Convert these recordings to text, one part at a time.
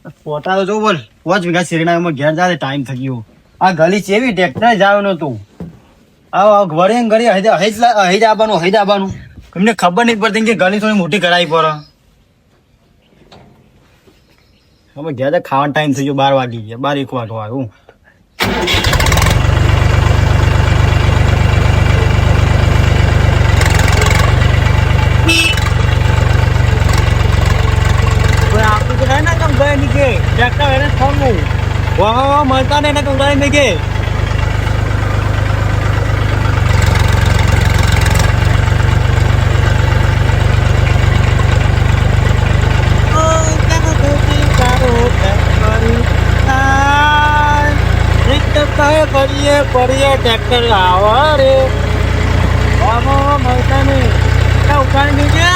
પોતા તો જો બોલ 5 વીઘા શેરડામાં ઘેર જાય ટાઈમ થઈ ગયો. આ ગલી ચેવી ટ્રેક્ટર જાવ નતું. આ ઘરે ઘરે હઈ દાબાનું એમને ખબર નહીં પડતી કે ગલી થોડી મોટી કરાવી પડે. હવે ઘેર ખાવાનો ટાઈમ થઈ ગયો 12 વાગી ગયા 12 1 વાગવા હું आपको तो है ना कम गए नहीं के ट्रैक्टर है ना फोन में वहाँ मरता नहीं ना कम गए नहीं के पड़िए ट्रैक्टर आवा रे वहाँ मरता नहीं क्या उठाने नहीं के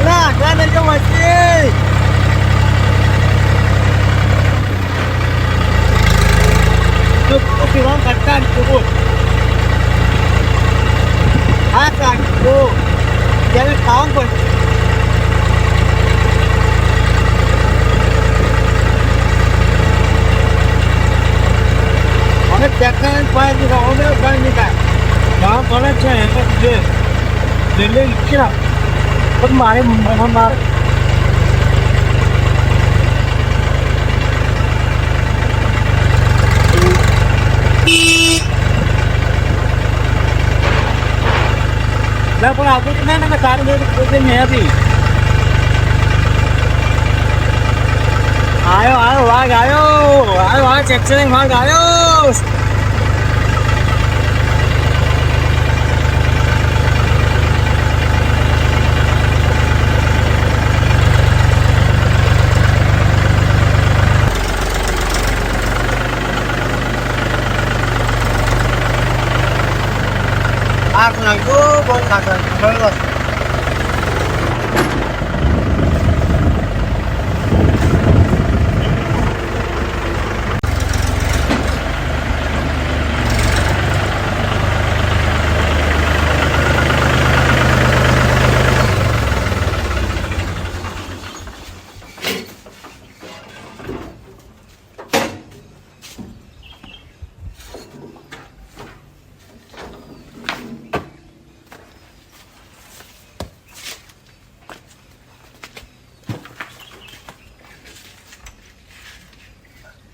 ना क्या नहीं के मछली Oke bang, katakan kubur. Apa itu? Jangan tahu pun. Orang jangan payah juga orang orang ni kan. Jangan pernah cakap je. Jadi kira, pun mari memar. પણ આપણું તો ના સારું પ્રોબ્લેમ નહીં હતી. આયો વાઘ આયો ચેક વાઘ આયો. Aku nanggu buat makan belum.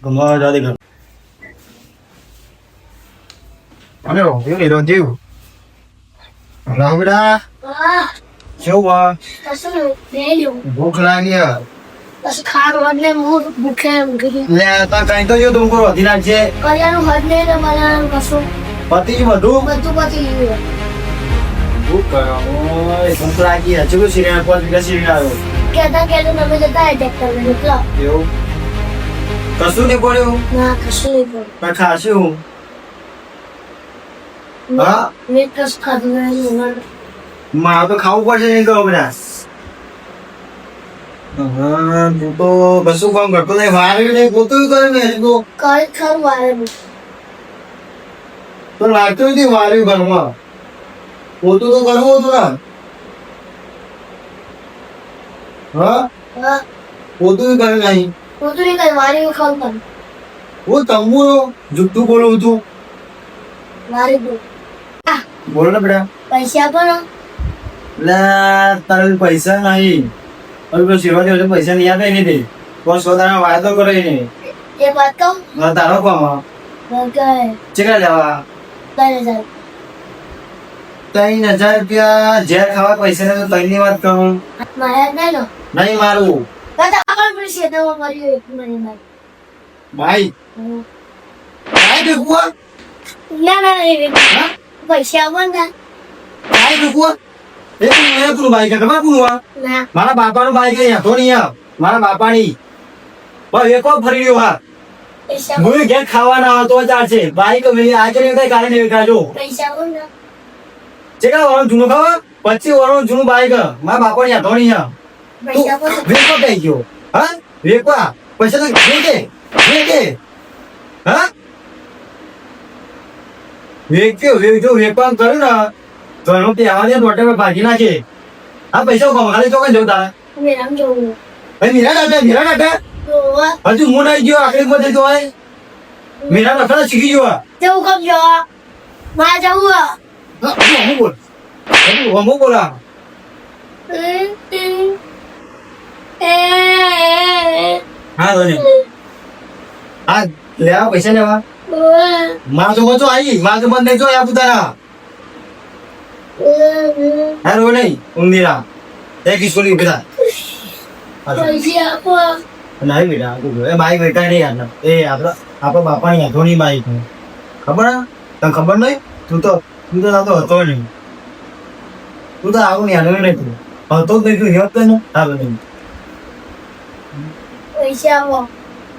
Gua jadi kan. Ano, yung ilo diyo. Wala ko na. Siya Kasi dahil भूख लगी है. kasi karoon na mo bukan gini. ले ता कहीं तो यो तुमको दिना जे Kaya nung hadne na malang kaso पति मधु batu-batu yun. भूख ओए भूख लगी है. चलो सीरियल पर भी serial Kaya namin na tayo dekta na nito. यो कसू नहीं पड़े हो Nakakasulibo. मैं खासी हूँ. हाँ May kas kado na yun. माँ तो खाऊ पड़े नहीं कहो बेटा. हाँ तू तो बसु काम करता नहीं बाहर भी नहीं बोलते ही करे मेरे को. Kahit karwara mo. तो लाते ही नहीं बाहर भी करूँगा. वो तो करूँगा तो ना. हाँ Ha? वो तो भी करे नहीं. Puto rin kayo, wari yung kaupan. वो तम्बू जुट्टू बोलो तू Wari po. बोलो ना बेटा. Paisya pa no? ला तारे पैसा नहीं और को सेवा दे तो पैसा नहीं आता नहीं दे वो सोदा में वायदा करे नहीं E ba't ka? ना तारो को मां Bagay. चिकन जावा Dahil dahil. 3000 रुपया जेल खावा पैसे ने तो तैनी बात करूं At mayat na no? नहीं मारू Bata akal mo siya daw ang mariyo yung manimay. भाई भाई देखो Na ibig. हां Paisya mo na. भाई देखो एक मैं कुल भाई का कमा कुलवा Na. मारा बापा नो भाई के यहाँ तो नहीं है मारा बापा नहीं भाई एक और फरी रही हो Paisya mo. मुझे क्या खावा ना तो चार से भाई को मेरे आज नहीं का कारण नहीं का जो Paisya mo na. जेका वालों जुनू खावा पच्ची वालों जुनू भाई का मारा बापा ने यहाँ तो नहीं है Paisya mo na. वेको कहीं क्यों हाँ वेको पैसे तो दे हाँ वेको वेको करो ना तो हम ते आवाज़ टोटे में बाकी ना के हाँ पैसा को हमारे चौक जोता है Umiram yung भाई मेरा डाटा ઓવા હજુ હું નહીં ગયો આખરી માં જતો હોય મેરા રખડા શીખી ગયો તેવું કમ જો માં જવું હું બોલ હું બોલા હા ધોની આ લેવા પૈસા લેવા માં તો બચો આવી માં તો બંધ નહીં જો યા પુતારા હા રો નહીં ઉંદીરા એક ઈશ્વરી ઉભી પૈસા આપો નહીં બેટા એ બાઈક બેટા નહીં યાર એ આપણા બાપાની યાદોની બાઈક ખબર હે તને ખબર નહીં તું તો હતો નહીં તું તો આવું યાદ નહીં તું હતો જ નહીં તું યાદ તો ને હા બધું પૈસા આપો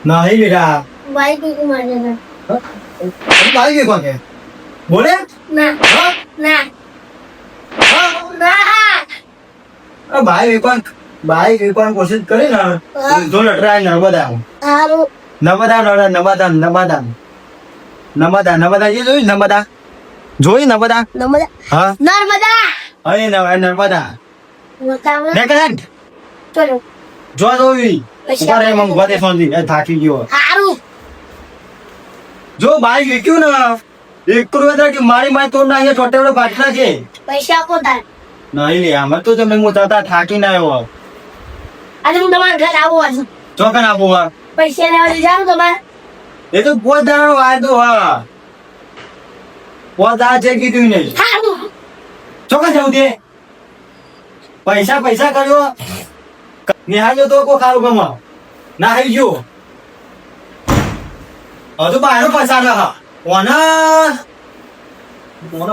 નહીં બેટા બાઈક કી મારે બાઈક કોણ કે બોલે ના હા ના હા ના બાઈક વેપાર કોશિશ કરી ને જો લટરાય નર્મદા હારું નર્મદા એ જોયું નર્મદા નર્મદા હા નર્મદા અરે નર્મદા નકામ નેકલેટ ચલો જો જોઈ ઉપર એ મંગ વાતે સોંધી એ થાકી ગયો હારું જો બાઈક વેક્યું ને એક કરોડ કે મારી માય તોડ નાખે છોટે વડે પાટલા છે પૈસા આપો તાર નહીં લે આમાં તો તમે હું તાતા થાકી ના આવ્યો આજે હું તમારા ઘર આવું આજે ચોકન આપો હા પૈસા લેવા લઈ જાવ તમારે એ તો પોતાનો વાયદો હા પોતા છે કીધું નહીં હારું ચોકન જવું દે પૈસા કર્યો નિહાળ્યો તો કો ખારું કમાવ ના આવી ગયો હજુ બાયનો પસાર હા ઓને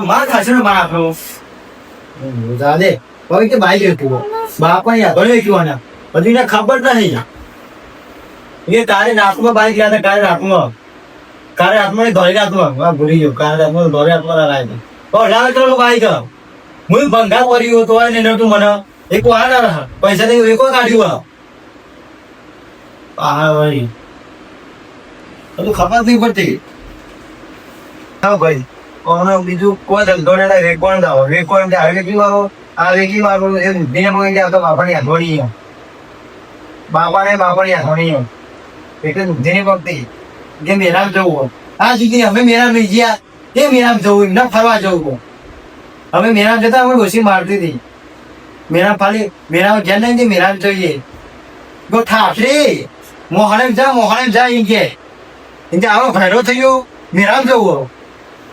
માર ખાશે ને માર આપણો જાદે કોઈ કે બાઈ ગયો બાપા યા ભલે ક્યું આના બધી ને ખબર નહીં એ તારે નાકમાં બાઈક ગયા હતા કારે હાથમાં ધોરી હાથમાં ભૂલી ગયો કારે હાથમાં ધોરી હાથમાં લાય તો લાવે ચલો બાઈક હું ભંગા કર્યું તો ને નતું મને એક વાર પૈસા નહીં એક કાઢ્યું હા ભાઈ બધું ખબર નહીં પડતી હા ભાઈ કોનો બીજું કોઈ ધંધો ને રેકોર્ડ દાવો રેકોર્ડ દે વેકી વાળો આ વેકી વાળો એ બુદ્ધિને મગી જાય તો બાપાની હાથોડી બાપાની હાથોડી એટલે બુદ્ધિની ભક્તિ કે મેરામ જવું આ સુધી અમે મેરામ લઈ ગયા તે મેરામ જવું એમને ફરવા જવું અમે મેરામ જતા અમે ડોસી મારતી હતી મેરામ મેરામ જ્યાં નહીં મેરામ જોઈએ ગો ઠાકરે મોહણે જા એમ કે આવો ભેરો થયો મેરામ જવું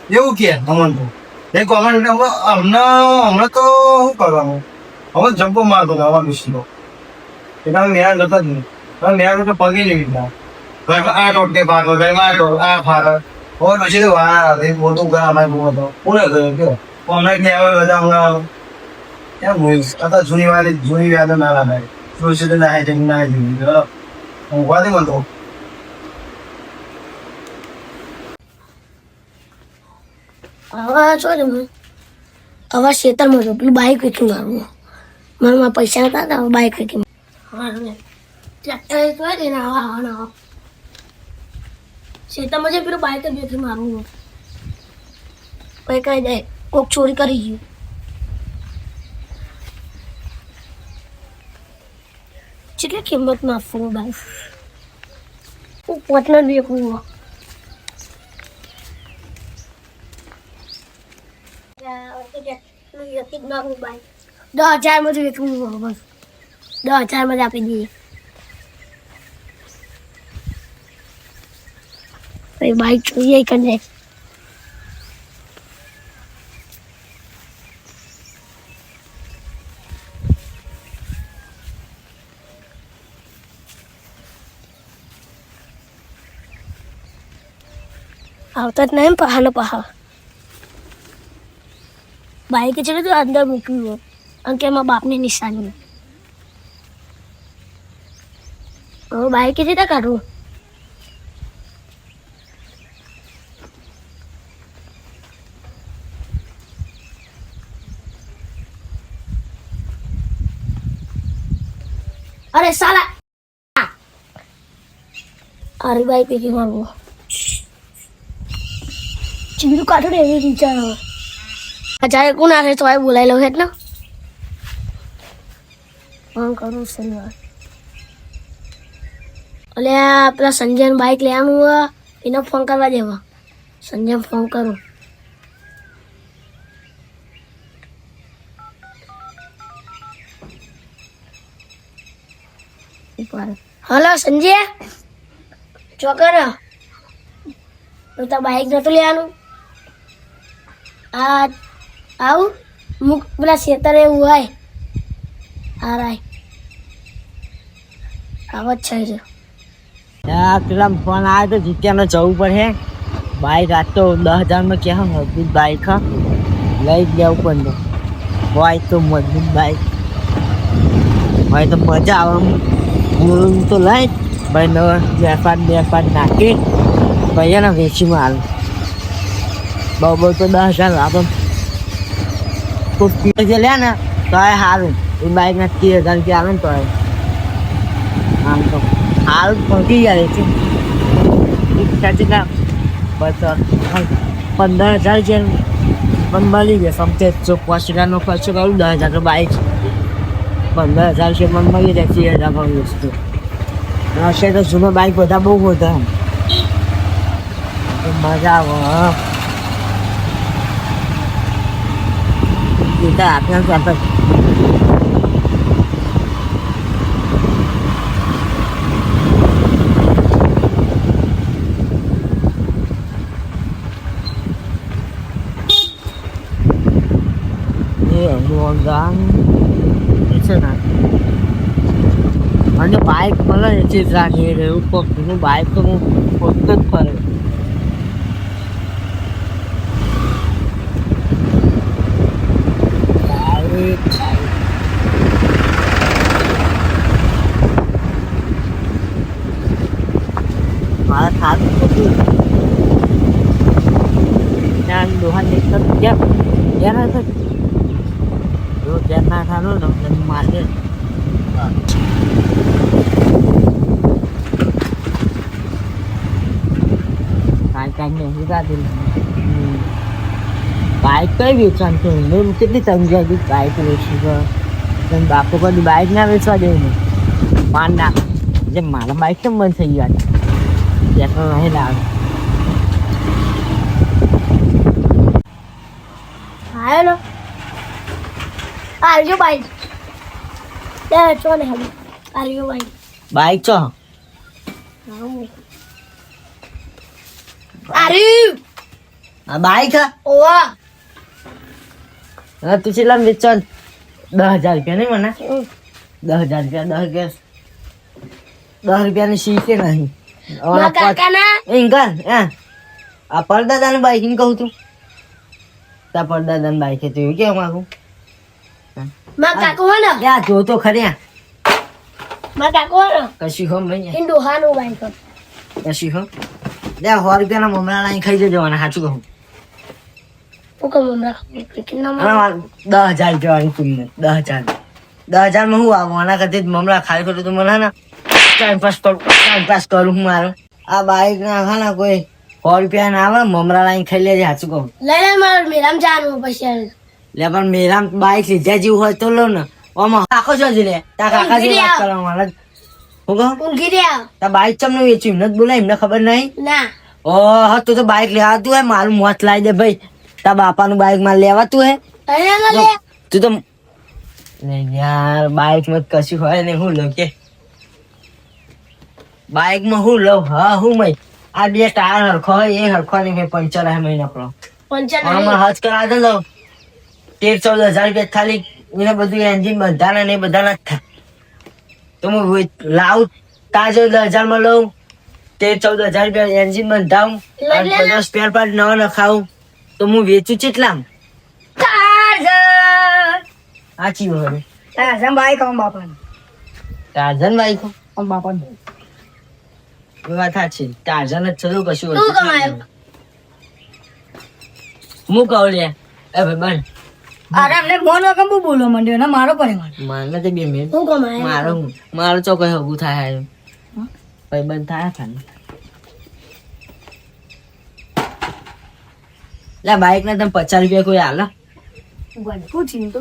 એવું કે અમન તો એ કોમેન્ટ હમણાં તો શું કરવાનું હવે જમ્પો મારતો આવા મિસ્ટીનો એટલે અમે મેરા જતા જ નહીં હવે મેરા તો પગે નહીં લીધા ઘરમાં આ ટોટે ભાગો ઘરમાં આ ફાગો ઓર પછી તો વાર મોટું ઘર અમારે બહુ હતો પૂરે ગયો કયો હમણાં ને હવે બધા હમણાં એમ હતા જૂની યાદો ના લાગે શું છે ના જમી ના જમી હું વાદી બનતો હવે છો ને હવે ખેતરમાં જો પેલું બાઈક વેચી મારવું મારા પૈસા હતા ને બાઈક વેચી ટ્રેક્ટર તો ને આવા ખેતરમાં જે પેલું બાઈક જ વેચી મારવું કઈ કઈ જાય કોક ચોરી કરી ગયું કેટલી કિંમતમાં આપવું બાઈક હું પોતના વેચવું 10,000 માં વેચવું બસ 10,000 માં જ આપી દઈએ પછી બાઈક જોઈએ કરીને આવતા જ નહીં પહાડનો પહાડ બાઈક છે તો અંદર મૂક્યું અને કે એમાં બાપની નિશાની હવે બાઈક છે ત્યાં કાઢવું અરે સાલા અરે બાઈક પૈકી મારવું ચીરું કાઢો ને એવી વિચાર હવે અચાનક કોણ આવે તો બોલાવી લો એટલે ફોન કરું શનિવાર એટલે આ પેલા સંજયનું બાઇક લેવાનું હોય એને ફોન કરવા દેવા. સંજય ફોન કરું. હલો સંજય, ચોકર તો તાર બાઇક નતું લેવાનું? આ આવું મુક પેલા ખેતર એવું હોય. હા રાય આવત છે. પેલા ફોન આવ્યો તો જીત્યાને જવું પડે. બાઈક આજ તો 10,000 ક્યાં મજબૂત બાઈક લઈ જ લેવું પડે. બાઈક તો મજબૂત બાઈક હોય તો મજા આવે. હું તો લઈ ભાઈ વેપાર નાખી ભાઈ એને વેચી માલ. બહુ તો 10,000 આપણે કોઈ જે લે ને તો એ સારું. એ બાઈકના 30,000 રૂપિયા આવે ને તો આમ તો હાલ પહોંચી જાય છે. બસ 15,000 છે પણ મળી જાય. સમજે જો 5,000નો ખર્ચો કરું 10,000 તો બાઈક 15,000 છે પણ મળી જાય. 30,000 પણ વસ્તુ હશે તો જૂનો બાઈક બધા બહુ બધા મજા આવે. આપણા સાથે અને બાઇક મળે છે રાખી એવું પગનું બાઇક તો હું પોતે જ ફરે. મારા ખાતું બધું ત્યાં લોહા નીકળ ત્યાં જો ત્યાં ના ખાલો ને મારે બાઈક કઈ વેચવાનું છે? મેં કેટલી સમજાય કે બાઈક વેચી બાપુ કદી બાઈક ના વેચવા દેવું ને પાન ના જે મારા બાઈક કેમ બંધ થઈ ગયા હતા ત્યાં નહીં લાવે. હેલો આરજો બાઈક ચો ને હવે આરજો બાઈક બાઈક છો આ બાઈક ઓવા હા તું કેટલા વેચવા? 10,000 રૂપિયા નહીં મને 10,000 રૂપિયા 10 રૂપિયાની શીખે નહીં. કાકાના આ પરદાદાનું બાઈક એમ કહું તું તા પરદાદાનું બાઈક હતું એવું કેવા માંગુ. માં કાકો હો ને યા જો તો ખરી માં કાકો હો ને કશી હો નહીં ઇન્ડો હાનું બાઈક કશી હો લે 100 રૂપિયાના મમરા લાઈને ખાઈ જવાના. સાચું કહું ઓકે મમરા કેટલા 10,000 જવાની કિંમત 10,000 માં હું આવું આના કરતી મમરા ખાઈ કરું તો મને ને ટાઈમ પાસ કરું હું મારો. આ બાઈક ના ખાના કોઈ 100 રૂપિયા ના આવે મમરા લાઈને ખાઈ લેજે. સાચું કહું લઈ લે માર મેરામ જાનું પછી લે પણ મેરામ બાઈક લીધા જેવું હોય તો લો ને. આમાં કાકો છો જ લે તા કાકા જે વાત કરવા મારે હું કહું ઊંઘી રહ્યા તા બાઈક ચમ વેચ્યું એમને જ બોલાય એમને ખબર નહીં. ના ઓહ તું તો બાઈક લેવાતું હે મારું મોત લાવી દે ભાઈ. તા બાપાનું બાઈક માં લેવાતું હે અહીંયા લે તું તો યાર બાઈક માં કશું હોય ને હું લઉં કે બાઈક માં હું લઉં. હા હું મય આ બે ટાયર હરખો હોય એ હરખો નહીં પંચર હે મહિના આપણો પંચાયત આમાં હજ કરા દે લઉં 13-14 હજાર રૂપિયા ખાલી એને બધું એન્જિન બધાના ને બધાના જ થાય. તો હું લાવું તાજો 10,000 માં લઉં 13-14 હજાર રૂપિયા એન્જિન બંધાવું અને બધા સ્પેર પાર્ટ નવા નખાવું તો હું વેચું કેટલા સાચી હોય ટાર્ઝન બાઈક આમ બાપાનું ટાર્ઝન બાઈક આમ બાપાનું એ વાત સાચી ટાર્ઝન જ થયું કશું તું કમાયો હું કહું લે એ ભાઈ બન અરે અમને ફોન વગર બહુ બોલવા માંડ્યો ને મારો પડે મારે તો 2 મિનિટ હું કમાયો મારો ચોકઈ હગું થાય ભાઈ બંધ થાય ખાલી લે બાઈક ના તમે 50 રૂપિયા કોઈ હાલ પૂછી તો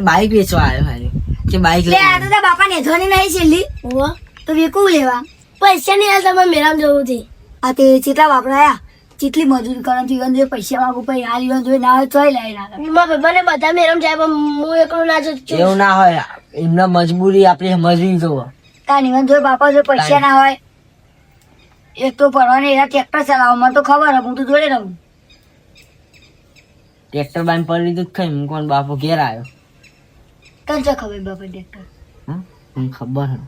બાઈક વેચવા આવ્યો હારે કે બાઈક લે આ તો બાપા ને ધોની નહીં છેલ્લી તો વેકું લેવા પૈસા નહીં હાલ તમારે મેળામાં જવું છે. આ તે કેટલા વાપરાયા કેટલી મજૂરી કરો જીવન જોઈએ પૈસા માંગુ પછી આ જીવન જોઈએ ના હોય તોય લઈ ના મારા ભાઈને બધા મેળામાં જાય પણ હું એકલો ના જઉં છું. એવું ના હોય, એમના મજબૂરી આપણી સમજવી જોવો. તાર જીવન જોઈએ બાપા જો પૈસા ના હોય એક તો પડવાની એના ટ્રેક્ટર ચલાવો મને તો ખબર હે હું તો જોડે રહું. ટ્રેક્ટર બાઈને પડી લીધું જ ખાઈ કોણ બાપો ઘેર આવ્યો. તને શું ખબર બાપા ટ્રેક્ટર હા મને ખબર હે,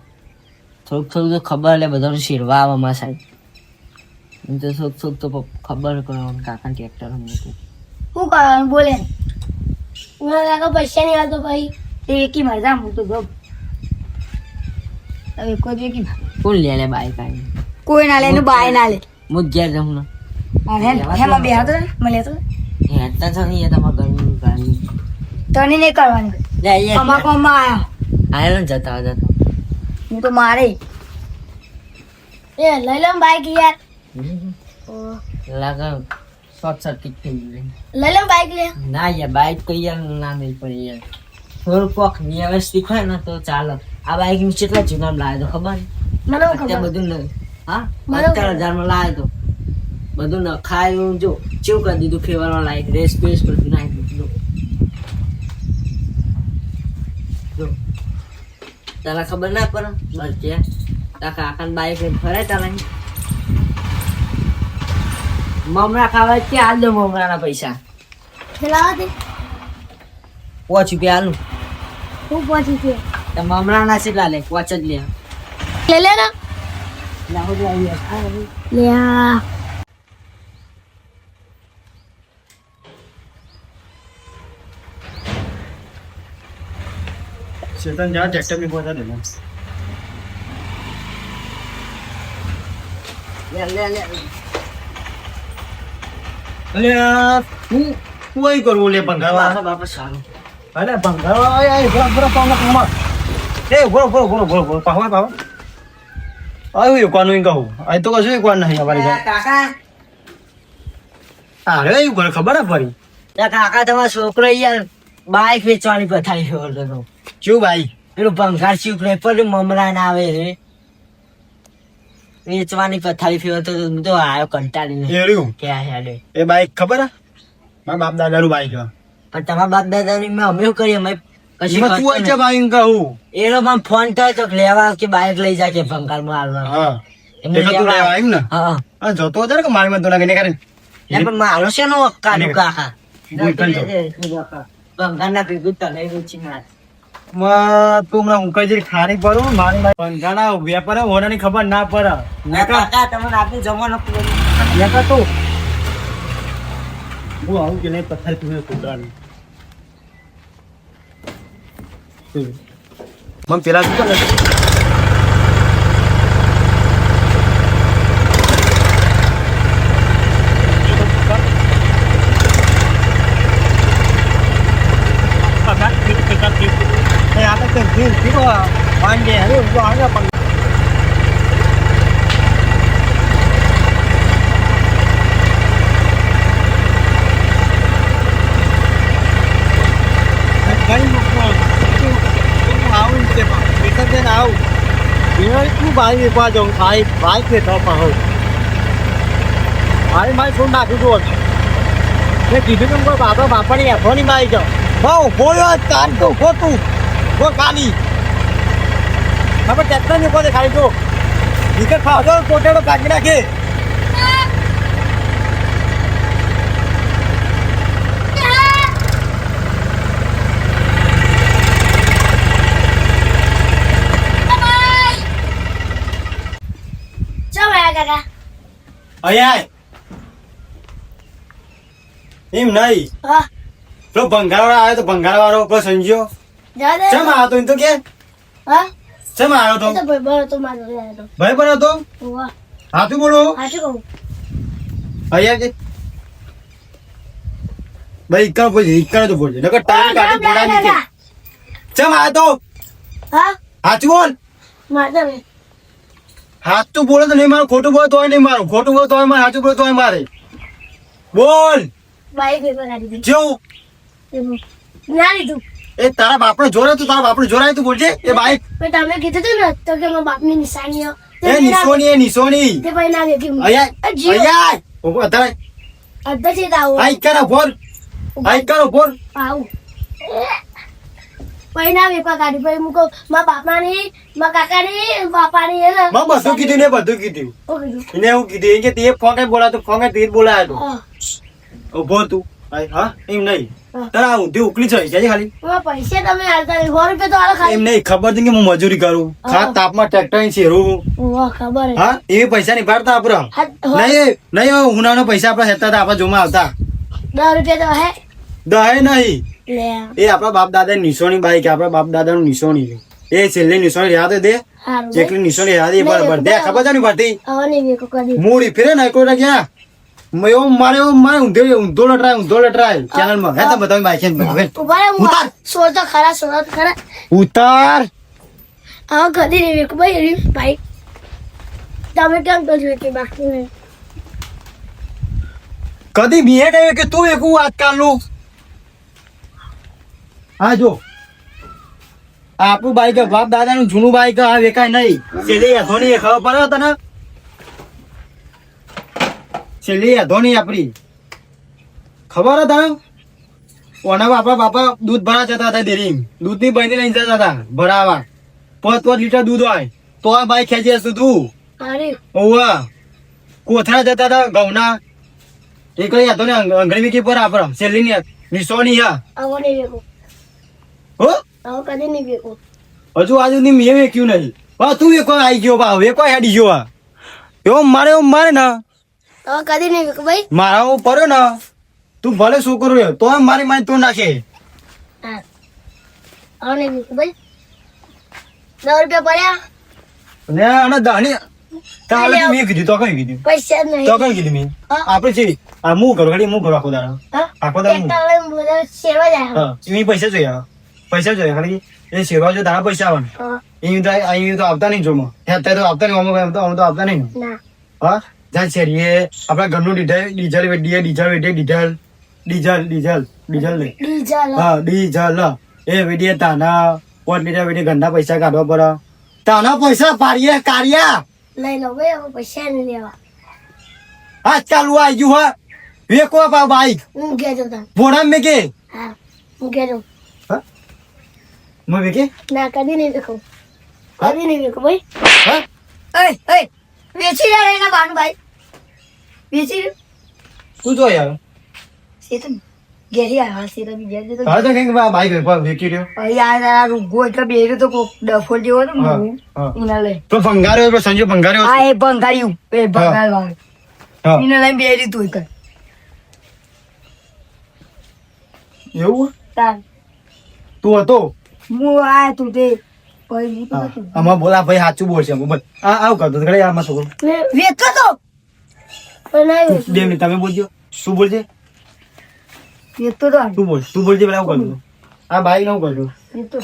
થોડુંક થોડુંક તો ખબર એટલે બધાનું શેરવા આવે મારા સાહેબ. એમ તો થોડુંક તો ખબર કરવાનું કાકા ટ્રેક્ટર હતું. શું કરવાનું બોલે મને લાગે પૈસા નહીં હાલ તો ભાઈ તે એકી મજા હું તો ગપ હવે કોઈ એકી કોણ લે લે બાઈક આવી? કોઈ ના લે એનું બાય ના લે હું જ ઘેર જાઉં ને. હેમાં બે હતો મને લેતો હેઠતા છો નહીં તમારા ઘરની ગાડી. તને નહીં કરવાની લે અહીંયા અમાર કોમમાં આયા આયેલો ને જતા જતા. હું તો મારે એ લઈ લો બાઈક યાર. લાગે શોર્ટ સર્કિટ થઈ ગયું. લઈ લો બાઈક લે. ના યાર બાઈક તો યાર ના નહીં પડે યાર. થોડું કોક વ્યવસ્થિત હોય ને તો ચાલે. આ બાઈક ની કેટલા જૂના લાવ્યો તો ખબર? મને અત્યારે ખબર બધું હા મને 17,000 માં લાવ્યો તો. બધું નખાયું જો ચેવું કરી દીધું ફેવરમાં લાઈક રેસ બેસ બધું નાખી દીધું. જો તારા ખબર ના પડે બસ કે તારા કાકાને બાઈક લઈને ફરે તારા મમરા ખાવા કે હાલ દો મમરાના પૈસા ચલાવા દે. 5 રૂપિયા હાલું. હું પહોંચી છે તો મમરાના કેટલા લે? 5 જ લે. લે લે ને લાવો તો આવી લે આ. ચેતન જા ટ્રેક્ટર में पहुंचा देना. લે લે લે અલે હું કોઈ કરવું લે ભંગારવા. બાપા સારું. અરે ભંગારવા આય બરો પાવા પાવા. એ બરો પાવા. આયું કોનું કહું. આ તો કશું કોણ નહીં અમારી ઘરે. કાકા અરે એવું ઘરે ખબર હે પડી. કાકા તમારો છોકરો યાર બાઈક વેચવાની પથારી ફેરવતો હતો. ચું ભાઈ પેલું ભંગાર ચૂકરે પર મમરા ના આવે રે વેચવાની પથારી ફેરવતો હતો. હું તો આવ્યો કંટાળીને એર્યું કે આ હેડે. એ બાઈક ખબર હે મારા બાપ દાદાનું બાઈક હે. પણ તમારા બાપ દાદાની મેં અમે શું કરીએ અમે કશું એમાં તું કરતો વચ્ચે બાઈક કહું. નહીં. એ લોકો મને ફોન કર્યો તો કે લેવા કે બાઈક લઈ જા કે ભંગારમાં હાલવા. હા એમને એટલે તું લેવા આવ્યું ને. હા હા જોતો હતો ને કે મારી માં તો લાગે ને કરે. એટલે પણ મારો છે નો કાઢું કાકા હું એકલ છું. ભંગારના ભેગું તલે વેચી નાખ. તું હમણાં ઊંઘાઈ જરી ખારી પડું મારી પંજાના વેપાર હોનાની ખબર ના પડે. કાકા તમને આપણે જમવાનું નેકા તું હું આવું કે નહીં પથ્થર તું કુદાડું. મને પેલા શું કરે બાપાની એફોની માં આવી જાઓ બોલ્યો કાન તો ખોટું ખાલી ખબર ટ્રેક્ટર ની ઉપર ખાલી જો વિકેટ ખાવજો પોટેડો કાઢી નાખે. ચાલ આયા કાકા. અહીંયા એમ નહીં હા પેલો ભંગારવાળો આવ્યો તો ભંગારવાળો પેલો સંજ્યો જા દે. ચમ આવ્યો તો એમ તો કે હા ચમ આવ્યો તો એ તો ભાઈ બરો તો મારો યાર તો. ભાઈ પણ હતો વાહ હાથું બોલો સાચું કહું. અહીંયા કે ભાઈ ઇક્કા બોલજે ઇક્કા તો બોલજે નકર ટાઈમ કાઢી બોલા નીચે ચમ આવ્યો તો હા હાચું બોલ મારતા મેં. હાચું બોલે તો નહીં મારું ખોટું બોલે તોય નહીં મારું ખોટું બોલે તોય મારે હાચું બોલે તોય મારે બોલ બાઈક પેપર કાઢી દીધું. જેવું ના લીધું. એ તારા બાપને જોર હતું તારા બાપને જોર આવ્યું તું બોલજે એ બાઈક પણ તમે કીધું હતું ને તો કે મારા બાપની નિશાનીઓ એ નિશોની એ નિશોની તે ભાઈ ના વેચ્યું અહીંયા જીઓ. અહીંયા ઉભો અત્યારે અડધા છે તાવ આઈ કરો ફોન આઈ કરો ફોન આવું ભાઈ ના વેપા કાઢી ભાઈ મૂકો મારા બાપાની મારા કાકાની બાપાની એને માં બધું કીધું ને બધું કીધું શું કીધું? એને એવું કીધું એ કે તે ફોન કઈ બોલાતો ફોન કઈ તે જ બોલાયો હા. તો ઉભો તું હા એમ નહીં હા. તારા ઊંધી ઉકલી છે ખાલી મારા પૈસા તમે હાલતા નહીં. 100 રૂપિયા તો હાલો ખાલી એમ નહીં ખબર છે કે હું મજૂરી કરું ખા તાપમાં ટ્રેક્ટર ની શેરું વાહ ખબર હે. હા એવી પૈસા નહીં પાડતા આપડે હા, નહીં નહીં ઉનાળો પૈસા આપડે હેતા હતા આપડે જોમાં આવતા 10 રૂપિયા તો હે દહે નહીં લે એ આપડા બાપ દાદા નિશોની બાઈક આપડા બાપ દાદા નું નિશોની છે. એ છેલ્લી નિશોની યાદ દે હારું જેટલી નિશોની યાદ એ બરાબર દે ખબર છે ને પાટી હવે નહીં વેકો કરી મૂડી ફેરે ને કોઈ ક્યાં મારે ઊંધો લટરાય ચેનલ માં હે તો બતાવી બાઈક ઉભા રહે, હું ઉતાર. સોળ તો ખરા સોળ તો ખરા ઉતાર હવે કદી નહીં વેકો ભાઈ એવી ભાઈ તમે કેમ તો જોઈ કે બાકી નહીં કદી બીએ કહ્યું કે તું એકું આજકાલનું હા જો આપણું બાઈક બાપ દાદા નું જૂનું બાઈક આ વેકાય નહીં છેલ્લી અધોની ખબર પડે તને છેલ્લી અધોની આપડી ખબર તને ઓના આપણા બાપા દૂધ ભરા જતા હતા ડેરી દૂધ ની બહેની લઈને જતા હતા ભરાવા 5 લીટર દૂધ હોય તો આ બાઈક ખેંચી હશું તું અરે ઓવા કોથળા જતા હતા ઘઉંના એક લઈ હતો ને અંગળી વીકી પર આપડે છેલ્લી ની નિશોની હા હવે નહીં વેકો હો હવે કદી નહીં વેકો હજુ આજુ ની મેં વેક્યું નહીં હા તું વેકો આવી ગયો બા વેકો હેડી ગયો આ એવો મારે ને હવે કદી નહીં વેકો ભાઈ મારા હું પડ્યો ને તું ભલે શું કરું રહ્યો તો મારી મારી તું નાખે હા હવે નહીં વેકો ભાઈ 10 રૂપિયા પડ્યા ને અને દાણી તાલે મેં કીધું તો કઈ કીધું પૈસા જ નહીં તો કઈ કીધું મેં હા. આપણે છે આ હું કરું ખાલી હું કરું આખો દાડો હા? આખો દાડો હું. ટ્રેક્ટર લઈને બધા શેરવા જાય હા એ પૈસા જોઈએ ખાલી એ સેવા જો તારા પૈસા આવવાના હા. અહીં તો આવતા નહીં જોમાં અત્યારે તો આવતા નહીં અમુક તો આવતા નહીં ના હા જ્યાં શેરીએ આપણા ઘરનું ડીઝલ વેડીએ ડીઝલ લે ડીઝલ હા ડીઝલ એ વેડીએ તાના 5 લીટર વેડી ઘરના પૈસા કાઢવા પડે તાના પૈસા પાડીએ કાઢ્યા લઈ લો ભાઈ હવે પૈસા નહીં લેવા હા ચાલુ આવી ગયું હા વેકો બાઈક હું ઘેર જતા ભોળા મેં કે હા હું ઘેર જાઉં હા મેં વેકે ના કદી નહીં વેકો કદી નહીં વેકો ભાઈ હા એય, એય, વેચી લે એના ભાનુભાઈ વેચી લે. તું જો યાર ચેતન ઘેરી આવ્યા ચેતન ઘેર જતો હા તો કઈક બાઈક વેકી રહ્યો યાર આ રૂગો એટલે બેર્યો તો કોક ડફોલ જેવો હતો ને હા, હું. હા. એના લઈ તો ભંગાર્યો પેલો સંજુ ભંગાર્યો આ એ ભંગાર્યું એ ભંગાર વાળું હા એને લઈને બેરી તું એક એવું તાર તું હતો હું આ તું તે પછી હું તો હા. નતું. આમાં બોલા ભાઈ સાચું બોલશે બોલ આવું કરતો ઘરે આમાં છોકરો વેચતો તો પણ નહીં વેકો. 2 મિનિટ તમે બોલજો શું બોલજે વેચતો તો તું બોલજે પેલા આવું કરતો આ બાઈક નું કરજો વેચતો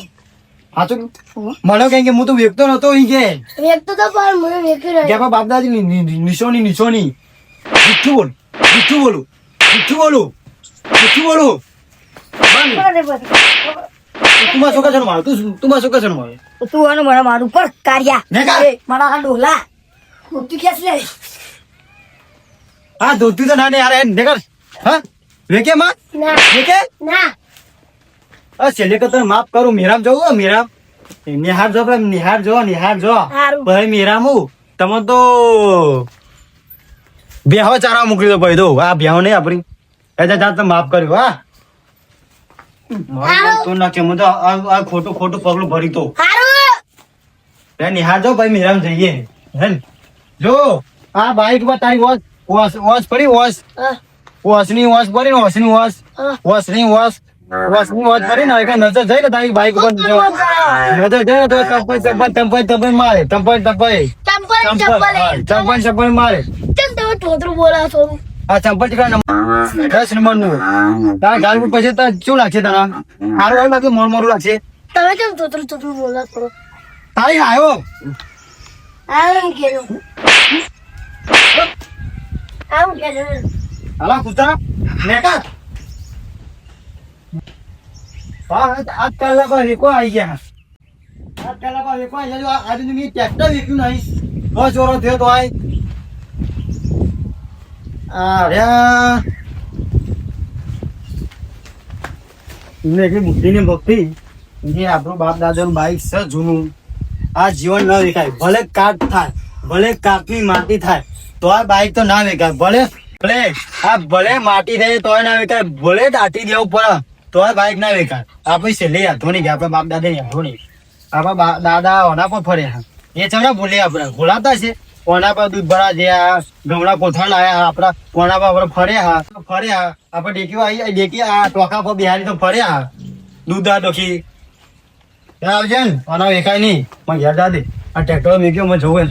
સાચું મને કઈ કે હું તો વેચતો નતો ઈ કે વેચતો તો પણ મને વેકી કે રહ્યો આપણા બાપ દાદી નિશોની જુઠ્ઠું બોલું અરે બસ. તું માં છોકરા છે મારો તું માં છોકરા છે મારો તું આનું મને મારું પર કાઢ્યા ને કાઢ. એ, મારા આ ડોલા તું ખેંચ લે આ ધોતી તો ના ને યાર દેખાડ હા વેકે માં ના વેકે ના આ છેલ્લે કે તને માફ કરું મેરામ જવું મેરામ નિહાર જો પેલા નિહાર જો હારું. ભાઈ મેરામ હું તમે તો બેહો ચારા મોકલી દો ભાઈ દો આ બેહો નહીં આપણી એટલે જા તમે માફ કર્યું હા મારું તો ના કે હું તો આ ખોટું પગલું ભરી તો હારું નિહાર જો ભાઈ મેરામ જઈએ હે ને? જો આ બાઈક પર તારી વોશ પડી વોશ હા વોશની વોશ પડી ને વોશની વોશ હા વોશની વોશ પડી ને એક નજર જઈ ને તારી બાઈક ઉપર નજર જઈ ને તો ટંપાઈ મારે ટંપાઈ ચંપલ મારે કેમ તમે તોતરું બોલા છો આ ચંપલ ટીકા 10 નંબર નું તારા ગાલ પર પછી તાર શું લાગશે તારા સારું એવું લાગે મોરું લાગશે તમે કેમ તોતરું બોલા છો તારી આવ્યો આવું કેજો આવું કેજો હાલા કૂતરા નેકા આ કલાક વેકો આવી ગયા આ કલાક વેકો આવી ગયા આજે મેં ટ્રેક્ટર વેચ્યું નહીં તો ચોરો થયો તો આય અરે એમને એટલી બુદ્ધિ ને ભક્તિ જે આપણું બાપ દાદાનું બાઈક છે જૂનું આ જીવન ન વેચાય ભલે કાટ થાય ભલે કાચની માટી થાય તો આ બાઈક તો ના વેચાય ભલે ભલે આ ભલે માટી થાય તોય ના વેચાય ભલે દાટી દેવું પડે તો આ બાઈક ના વેચાય આપણે છેલ્લે હાથો નહીં ગયા આપણા બાપ દાદા ની હાથો નહીં આપણા દાદા ઓના પર ફરે હા એ ચમડા ભૂલે આપણે ભૂલાતા છે ઓના પર દૂધ ભરા જે આ ગમડા કોથળ લાયા આપણા ઓના પર આપણે ફર્યા આપણે ડેકી આવી ડેકી આ ટોકા પર બિહારી તો ફર્યા દૂધ આ ડોકી આવજે ને ઓના વેકાય નહીં મને ઘેર દાદે આ ટ્રેક્ટર મેક્યો મને જોવે